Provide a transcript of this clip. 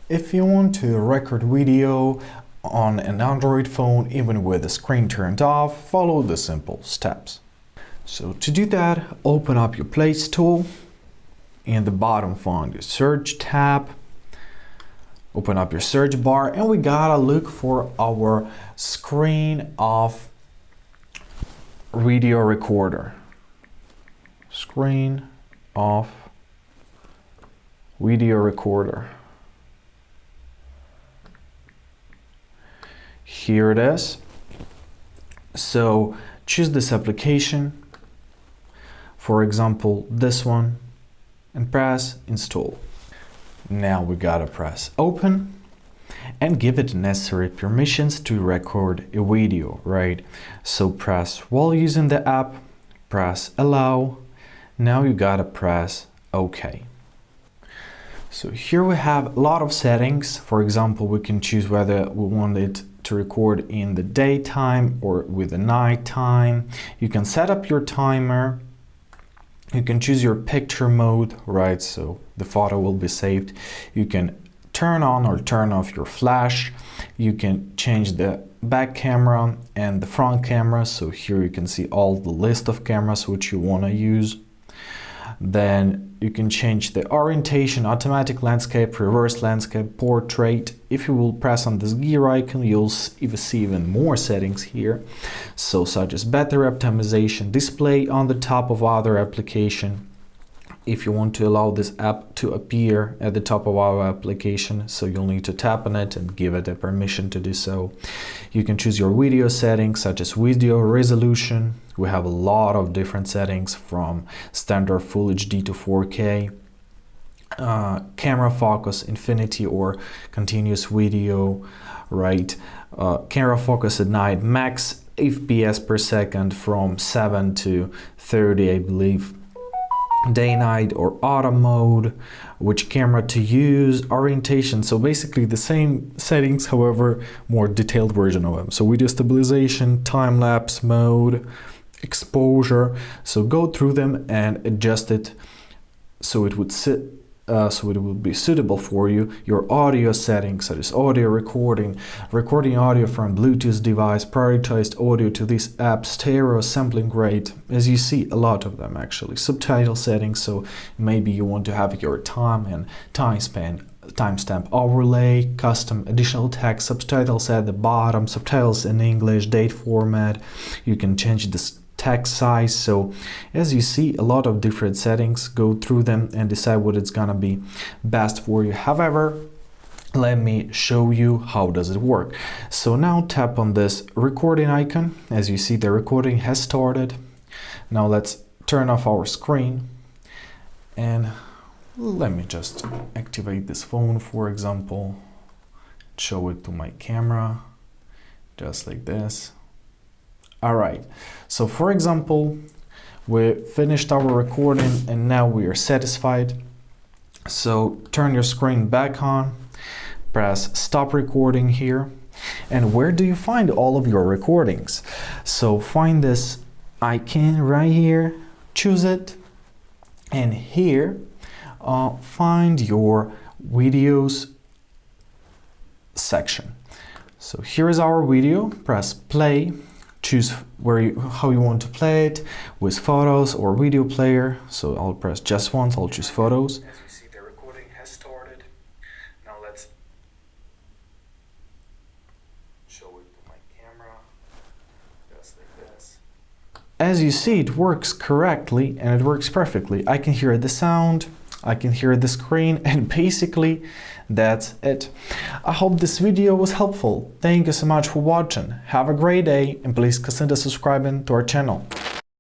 If you want to record video on an Android phone even with the screen turned off, follow the simple steps. So to do that, open up your Play Store. In the bottom, find your search tab. Open up your search bar and we gotta look for our screen off video recorder. Screen off video recorder. Here it is. So choose this application, for example this one, and press install. Now we gotta press open and give it necessary permissions to record a video, right? So press while using the app, press allow. Now you gotta press OK. So here we have a lot of settings. For example, we can choose whether we want it to record in the daytime or with the night time. You can set up your timer. You can choose your picture mode, right? So the photo will be saved. You can turn on or turn off your flash. You can change the back camera and the front camera. So here you can see all the list of cameras which you want to use. Then you can change the orientation, automatic landscape, reverse landscape, portrait. If you will press on this gear icon, you'll see even more settings here. So such as battery optimization, display on the top of other application. If you want to allow this app to appear at the top of our application, so you'll need to tap on it and give it a permission to do so. You can choose your video settings such as video resolution. We have a lot of different settings from standard Full HD to 4K, camera focus, infinity or continuous video, right? Camera focus at night, max FPS per second from 7 to 30, I believe. Day, night or auto mode, which camera to use, orientation. So basically the same settings, however, more detailed version of them. So video stabilization, time-lapse mode, exposure. So go through them and adjust it so it would be suitable for you. Your audio settings, such as audio recording audio from Bluetooth device, prioritized audio to this app, stereo sampling rate, as you see a lot of them actually. Subtitle settings, so maybe you want to have your time and timestamp overlay, custom additional text, subtitles at the bottom, subtitles in English, date format. You can change this text size. So as you see, a lot of different settings. Go through them and decide what it's gonna be best for you. However, let me show you how does it work. So now tap on this recording icon. As you see, the recording has started. Now let's turn off our screen and let me just activate this phone, for example, show it to my camera just like this. All right, so for example, we finished our recording and now we are satisfied. So turn your screen back on, press stop recording here. And where do you find all of your recordings? So find this icon right here, choose it, and here find your videos section. So here is our video, press play. Choose how you want to play it, with photos or video player. So I'll press just once, I'll choose photos. As you see, the recording has started. Now let's show it to my camera, just like this. As you see, it works correctly and it works perfectly. I can hear the sound, I can hear the screen, and basically that's it. I hope this video was helpful. Thank you so much for watching. Have a great day and please consider subscribing to our channel.